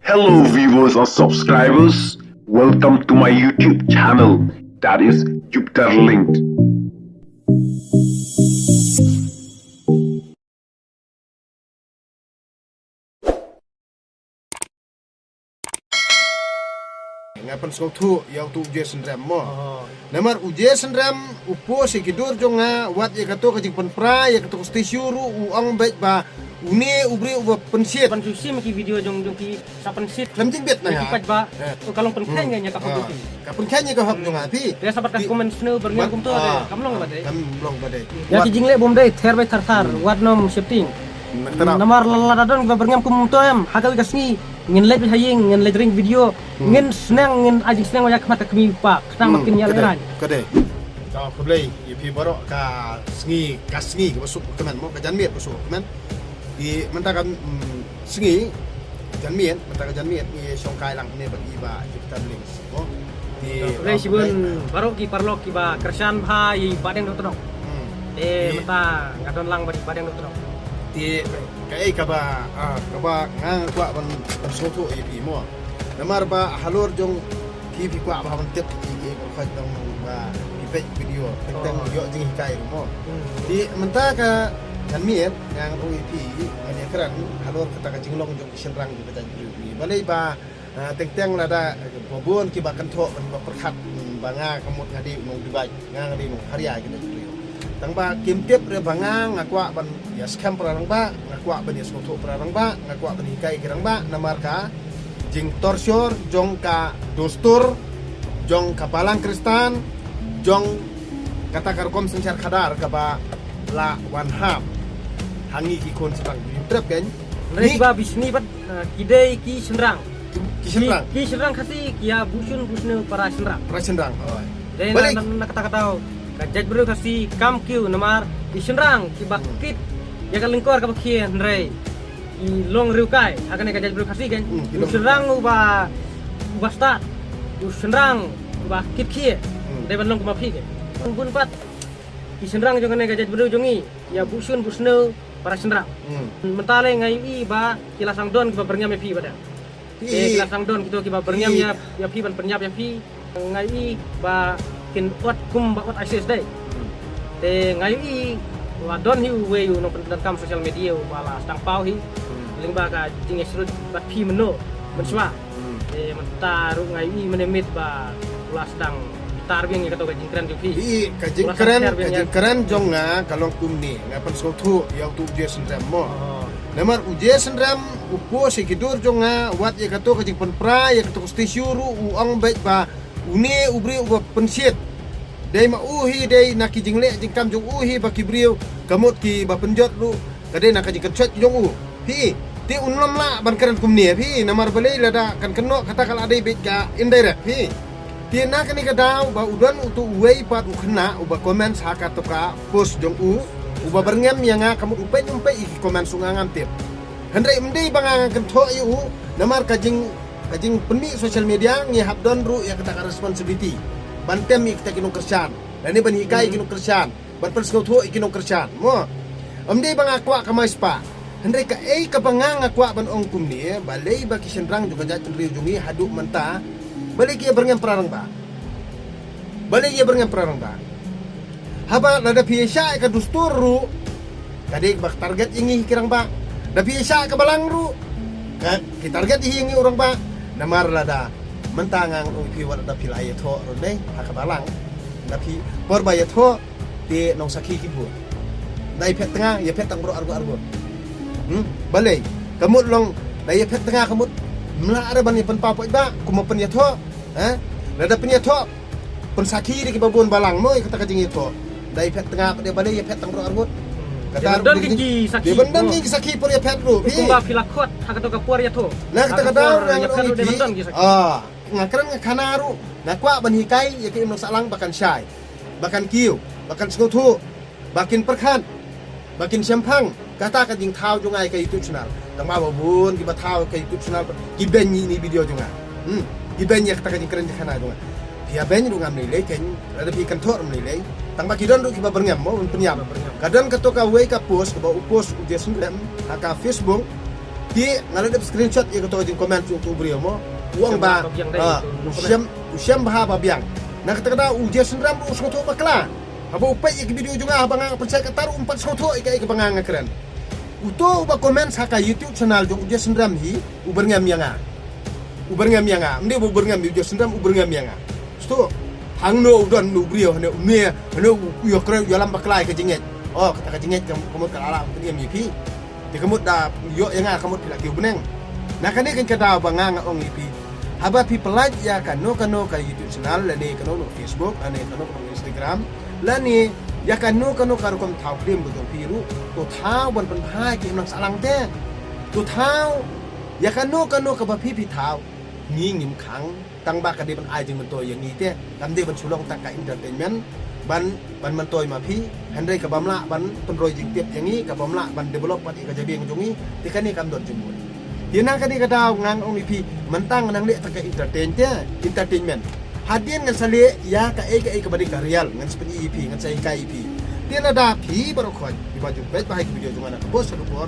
Hello viewers or subscribers, welcome to my YouTube channel, that is Jupiter Linked. Ngapan skau tu yang tu ujian sendram mo. Namar ujian sendram upo si kidur jonga wat ya kato kajing penpra ya kato stesiuru uang baik ba uni ubri uba pensit. Pensusi maki video jong ki sa pensit. Lam jing bet na ya. Ki ba kalong penken nya ka hobi. Kapun kanya ka hop jonga pi. Dia sabar ka komen snow berngam kum to kamlong ba dai. Kamlong ba dai. Ya ki jingle bom dai ther bai thar wat nom shifting. Namar laladon ba berngam kum to em hagawi kasni ngin live haying ngin live ring video ngin senang ngin ajing senang wajak mata kami pak kenang makin ya leran kade ka kublai ye pi borok ka sngi ka masuk kemen mo ka janmiet masuk kemen di mentakan sngi janmiet mentakan janmiet ni songkai lang ni bagi ba kita beli mo di le sibun barok ki parlok ki ba kersan bhai badeng dok menta ngadon lang bari badeng dok ti kai kaba ngang kwa ban soto e pi mo namar ba halor jong ki pi kwa ba ban tep ki ko kha dong ba ki pe video teng yo jing kai mo di menta ka kan miet ngang ro e pi ane kran halor kata ka jinglong jong senrang di bata ni balai ba teng lada bobon ki ba kan tho ban ba perkhat banga kamut ngadi mong dibai ngang ngadi mong haria gitu tang ba kim tip re banga ngakwa ban ya scam perang ba ngakwa ban ya soto perang ba ngakwa ban hikai kirang ba namar ka jing torsyor jong ka dostur jong kapalang kristan jong kata karkom sencar kadar ka ba la one half hangi ki kon serang trap kan ni ba bisni bat kidai ki senrang ki senrang khasi kia busun busne para senrang dan nak kata kajaj bro kasi kam kiu namar isenrang ki bakit ya kan lingkor ka bakien rei i long riu kai akan kajaj bro kasi kan isenrang uba start isenrang uba kit kie de ban long kuma phi kan bun pat isenrang jong kan kajaj bro jongi ya busun busne para senrang mentale ngai i ba kilasang don ki ba berngam ya phi bada kilasang don kito ki ba berngam ya phi ban penyap ya phi ngai i ba kin wat kum ba wat akses dai te ngayu i wa don hi we yu no pendan kam sosial media wala stang pau hi lingba ka jing esrut bat phi meno menswa te mentaru ngayu i menemit ba wala sedang tar biang ka to ka jing keren ju phi ka jing keren jong nga kalong kum ni ngapan sotu yang tu je sendram mo namar uje sendram upo si kidur jong nga wat ye ka to ka jing penpra ye ka to stesiuru uang baik ba uni ubri uba pensit dai ma uhi dai nak jingle jingkam jong uhi ba kibriu kamut ki ba penjot ru kadai nak jing kecet jong u pi ti unlam la ban karan kumni pi namar balai lada kan keno kata kala dai bet ka indirect pi ti nak ni ka daw ba udan utu wei pat ukna uba komen saka to ka post jong u uba berngem yang kamut upai iki komen sungangan tip handai mendai bangang kan tho yu namar kajing penmi sosial media ngi habdon ru ya kata responsibility bantem kita kinong kersan dan ini ban hikai kinong kersan ban perskau tu kinong kersan mo amdei bang akwa ka maispa handai ka ka bangang akwa ban ong kumni balai ba kisenrang juga jat riu jungi haduk menta balai kia berngam perang ba haba lada piesa ka dustur ru kadek bak target ingi kirang ba da piesa ka balang ru ka ki target ingi orang ba namar lada mentangang upi wala da pilaya tho ronde hakabalang tapi porba ya tho ti nong saki kibu dai pet tengah ya pet tang bro argo balai kamut long dai pet tengah kamut mla ada ban pen pa ba kuma pen ya tho lada pen ya tho pen saki di babon balang moy kata kajing tho dai pet tengah dia balai ya pet tang bro argo kata don ki saki bendan ki saki por ya pet ru kumba filakot hakato ka por ya tho nah kata yang ngakran ngakanaru nakwa ban hikai ya ki imno salang bakan syai bakan kiu bakan skutu bakin perkhan bakin sempang kata ka jing thau jungai ka YouTube channel tang ma babun ki ba thau ka YouTube channel ki ben ni video junga ki ben ya kata ka jing keren khana junga pia ben ru ngam ni le ken ada pi kan thor ni le tang ba ki don ru ki ba berngam mo penyam kadang ka to ka we ka post ka ba post uje sendem aka Facebook Ti ngalah screenshot ya ketua jing komen tu brio mo. Uang ba usiam bah babiang. Nak kata uje sendram usgoto bakla. Aba upai ik video juga abang percaya kata umpat soto ik bangang keren. Uto ba komen saka YouTube channel jong uje sendram hi uberngam yanga. Uberngam yanga. Mende uberngam uje sendram uberngam yanga. Sto hangno udon nu brio ne yo keren yo lam bakla ke jinget. Oh kata jinget kamu kala punya mipi. Di kamut da yo yang kamut pila kiu beneng. Nah kan kan kada bangang ong ipi. Haba pi pelaj ya kano ka YouTube channel lani kano no Facebook ane kano no Instagram lani ya kano karu kom thau krim bu jong piru to thau ban pan phai ki nang salang te. To thau ya kano ka ba pi thau ngim khang tang ba ka de ban ai jing ban to yang ni te kam de ban sulong tak ka entertainment ban man toy ma phi handai ka bamla ban penroi jing tiap yang ni ka bamla ban develop pat ka jabi yang jongi tikan ni kam dot jumul dia nang ka ni ka daw ngang ong pi mentang nang le tak ka entertainment hadian ngan sale ya ka ka badi ka real ngan seperti ip ngan sai ka ip dia ada pi baru khoi di baju baik baik video jonga na bos super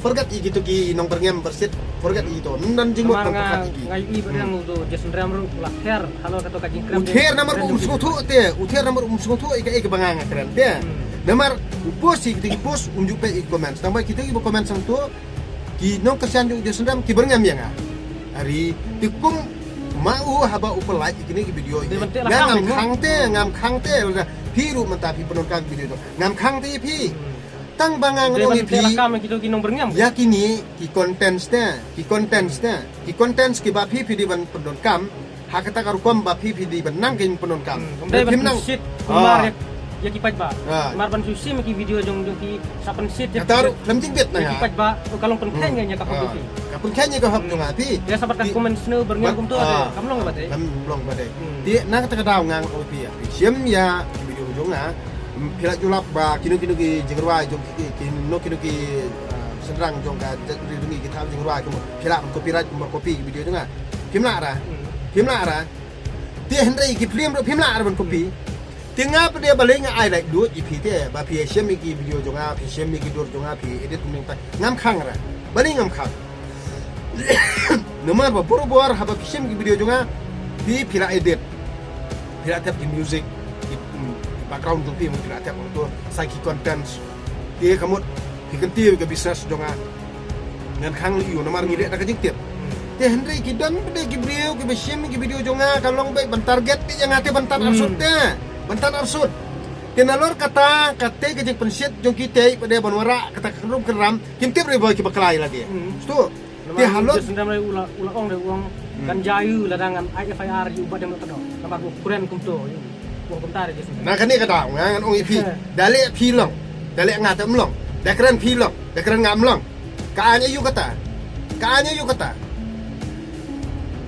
forget gitu ki nong berngem bersit forget itu nan jingmot nang pakat iki ngai i berang do Jason Ramru lahir halo kato ka jingkram uther nomor umsgotu te uther nomor umsgotu ika bangang keren te nomor post iki post unjuk pe comment tambah kita ibu comment sang tu ki nong kesan jo Jason Ram ki berngem ya nga hari tikung mau haba upelaj iki video iki ngam khang te piru mentapi penonton video itu ngam khang te pi tang bangang ong ipi ya kini ki contents ki ba pi di ban pendon kam hakata karu kom ba pi di ban nang kin pendon kam kim nang shit kumar ya ki paj ba mar ban susi ki video jong ki sapen shit ya taru lam jing bet na ki paj ba kalong pen khen nya ka hobi kapun khen nya ka hob jong api ya sabat ka komen snu berngam kum tu kam long ba de dia nak kata daw ngang ong ipi siam ya video jong na pila julap ba kino ki jengrwa jong ki senrang jong ka ringi ki tham jengrwa ko pila copyright ko copy video jong phimla ra ti hendrai ki film phimla ra ban copy tinga pa dia baleng ai like do ipi te ba pi shem ki video jong pi shem ki dor jong pi edit ning pa ngam khang ra baleng ngam khang nomor ba bor haba pi shem ki video jong pi pila edit pila tap ki music background tu pi mungkin ada untuk sagi contents dia kamu dikentil ke bisnes jonga ngan khang liu namar ngide nak jing tiap dia Henry kidan bede ki brio ki besim ki video jonga kalong baik ban target ti yang ate bantan arsut te bantan arsut tenalor kata ke jing pensit jong kita pada bonwara kata kerum keram kim tiap re boy ki baklai lagi stu dia halot sendam lai ula ong de uang kan jayu ladangan IFIR yu badam kedo nampak ukuran kumto nah kan ni kata ngan ong ipi dale pi long dale ngata mlong dakran pi long dakran ngam long kaanya yu kata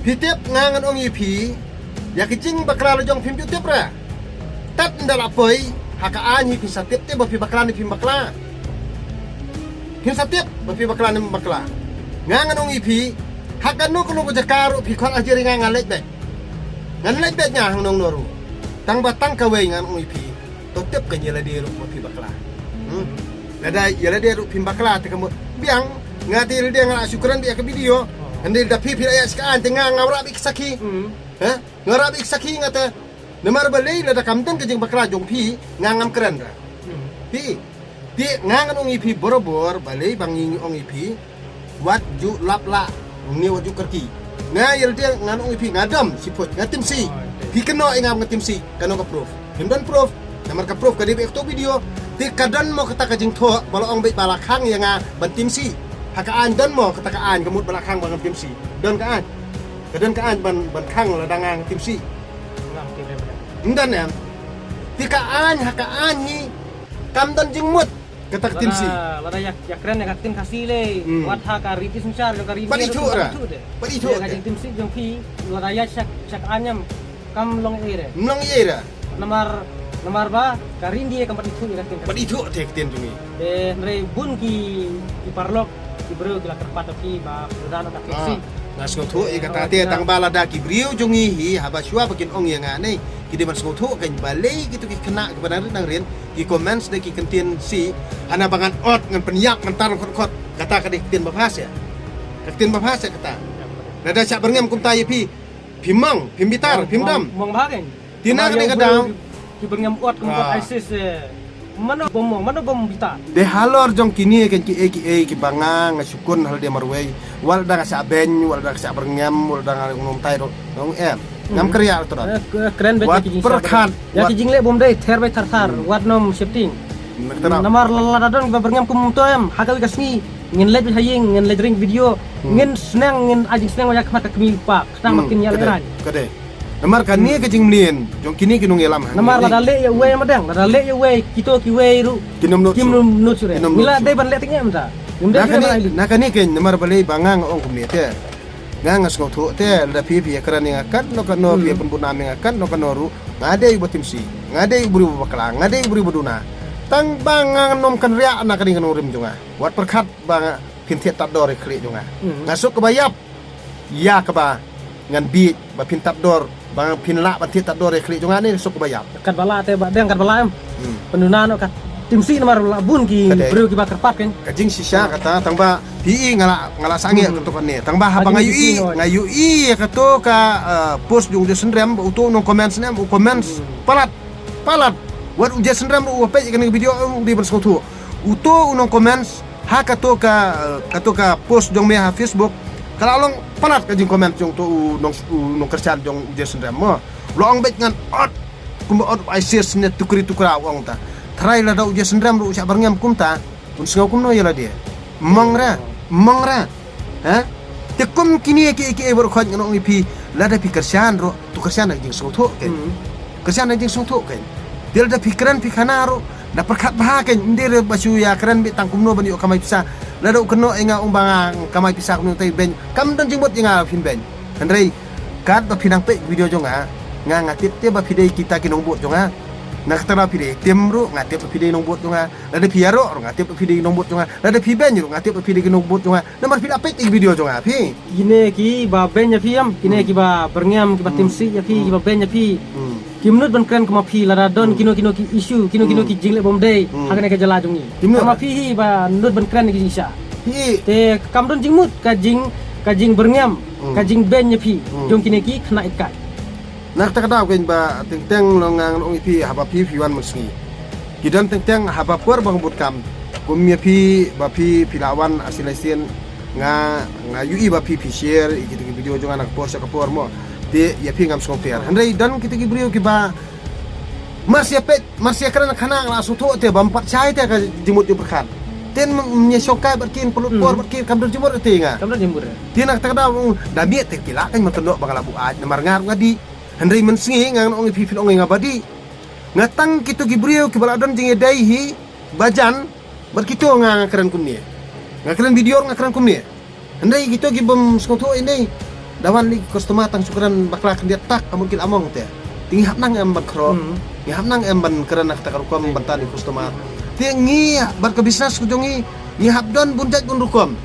pitep ngan ong ipi ya kicing bakla jong pim pitep ra tat ndala poi haka anyi pi satep te bapi bakla ni pim bakla pim satep bapi bakla ni bakla ngan ong ipi haka no kono jakaru pi khol ajiri ngan lek bet nya hang nong noru tang batang kawai ngan ong ipi totep ka nyela de ru pi bakla lada yela de ru pi bakla te kamu biang ngati de ngal syukuran dia ke video ande da pi ya sekaan tengah ngawra bi saki ngara bi saki ngata nemar balai lada kamten ke jeng bakla jong pi ngangam keren ra pi di ngangan ong ipi borobor balai bangi ong ipi wat ju lapla ngi waju kerti ngayel dia ngan ong ipi ngadam siput ngatim si keno ingam ngatim si kano ka proof himdan proof namar ka proof ka di ekto video ti kadan mo kata ka jing tho balo ong be balakhang yang bantim si hakaan dan mo kata kaan kamut balakhang bang tim si don kaan kadan kaan ban khang ladangang tim si ndan em ti kaan hakaan ni kamdan jing mut kata tim si lada ya keren ya tim kasile wat haka ritis misar ka ritis bari thu ka jing tim si jong pi lada ya sak anyam kam long ire namar ba karindi kampat itu ya kan pad itu tek ten tumi re bun ki parlok ki bro ki la terpat ki ba udana ta fiksi ngas ngotu i kata te tang bala da ki brio jongi hi haba shua bakin ong yang ane ki de mas ngotu kan balai gitu ki kena kebenar nang rin ki comments de ki kentin si hana bangan ot ngan penyak ngan tar kot kata ka de ten bahas ya Aktin bahasa kata. Nada sak berngam kum tayi pi mang, pi bitar, pi dam. Mong bahagen. Tina kena kadang. Pi berngam kuat kum kuat ISIS. Mana bom bita. De halor jong kini kan ki bangang sukun hal dia marway. Wal da sak ben, wal da sak berngam, wal da ngom tay nong ngam kerja tu dah. Keren bet kijing. Perkan. Ya kijing le bom dai ther bai thar wat nom shifting. Namar ladadon berngam kum toem hagawi kasni ngin lej haying ngin lej ring video ngin senang ngin ajing senang wajak mata kemi pak senang makin nyal eran. Kade. Namar kan ni kejing mlien jong kini kinung elam. Namar ladale ya we madang ladale ya we kito ki we ru kinom nut sure. Mila dai ban le tingnya mta. Nak ni ken namar balai bangang ong kumni te. Ngang ngos tu te la pi karan yang akan no kan no pi pun nami akan no kan noru ngade ibu timsi ngade ibu bakala ngade ibu buduna tang bangang nom kan ria anak kan rim junga wat perkat bang pintiat tak dor kli junga ngasuk ke bayap ya ke ba ngan bi ba pintat dor bang pinla ba tak dor kli junga ni sok ke bayap kat bala te ba deng kat bala em penduna no kat timsi namar labun ki bro ki bakar pat kan kajing sisa kata tang ba pi ngala sange tu kan ni tang ba habang ngayu kato ka post jung de senrem utu no comments nem comments palat wat uje senrem u pe kan video di berskotu utu no comments ha kato ka post jong me ha Facebook kalau long palat kajing comment jong tu no kerjaan jong uje senrem mo long bet ngan ot kumba ot ISIS ne tukri-tukra wong ta try la dau je sendram ru sak barngam kumta un sengau kumno yala dia mangra ha te kum kini ki ber khon no pi la da pi kersan ro tu kersan jing so tho ken kersan jing so tho ken dia da pikiran pikana ro da perkat bah ken ndir basu ya keren bi tang kumno bani kamai pisa la dau keno enga umbangang kamai pisa kumno tai ben kam dan jingbot inga fin ben andrei kat ba pinang pe video jonga nga ngatip te ba pidei kita kinong bot jonga nak tara pide temru ngatip pide nong bot junga ada piaro ngatip pide nong bot junga ada piben ru ngatip pide nong bot junga nomor pide apa video junga pi kine ki ba ben ya piam kine ki ba berngam ki ba timsi ya pi ki ba ben ya pi ki menut ban kren kuma pi lara don kino ki isu kino ki jingle bom dei hakane ka jala jungi kuma pi ba nut ban kren ki isa pi te kamdon jingmut kajing berngam kajing ben ya pi jong kine ki kena ikat nak tak tahu kan ba teng longang ong ipi haba pi wan musngi kidan teng haba por bang butkam kumya pi ba pi pilawan asilasin nga yui ba pi share gitu video jong anak post ka por mo te ya pi ngam skopter handai dan kita ki brio ki ba masya karena kana la suto te bam pat chai te ka jimut berkat ten nya sokai berkin pelut por berkin kamdon jimur te nga kamdon jimur te nak tak tahu dabi te pilakan matondok bangalabu aj namar ngar ngadi Hendai mensengi ngang ong pipil ong ngabadi ngatang kitu gibriu kibaladon jinge daihi bajan berkitu ngang keren kumni ngakeren video ngakeren kumni hendai kitu gibem skoto ini dawan li customer tang sukaran bakla dia tak mungkin among teh tinggi hapnang em bakro ngi hapnang em ban keren nak takarukom bantani customer tingi berkebisnas kujongi ngi hapdon bunjat bunrukom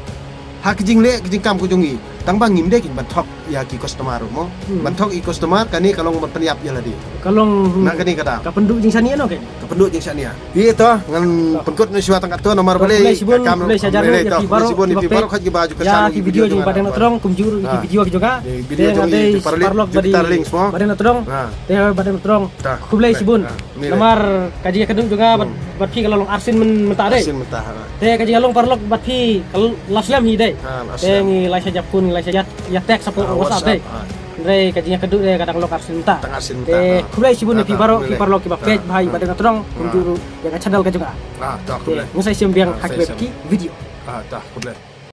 ha kijing kam kujongi tang bang ngim dek bantok ya ki customer mo bantok i customer kani kalau bertaniap ya ladi kalau nak kani kata ka penduk jing sania no ke penduk jing sania pi to ngan pengkut ni suat tangkat to nomor beli kam le sajar ya ki baru khat ki baju ka ya ki video jing badan terong kumjur ki video ki juga video jing parlok badi badan terong te badan terong kublai sibun nomor kaji kedung juga bat ki kalau arsin mentah deh te kaji kalau parlok bat ki laslam hi deh te ngi lai sajap kun lai sajat ya teks apa WhatsApp deh Re kajinya kedua deh kadang lokar sinta te kulai sibun ni pibaro ki page bhai badan terong kunjuru yang channel ka juga tak kulai ngai sim biang hak ki video tak kulai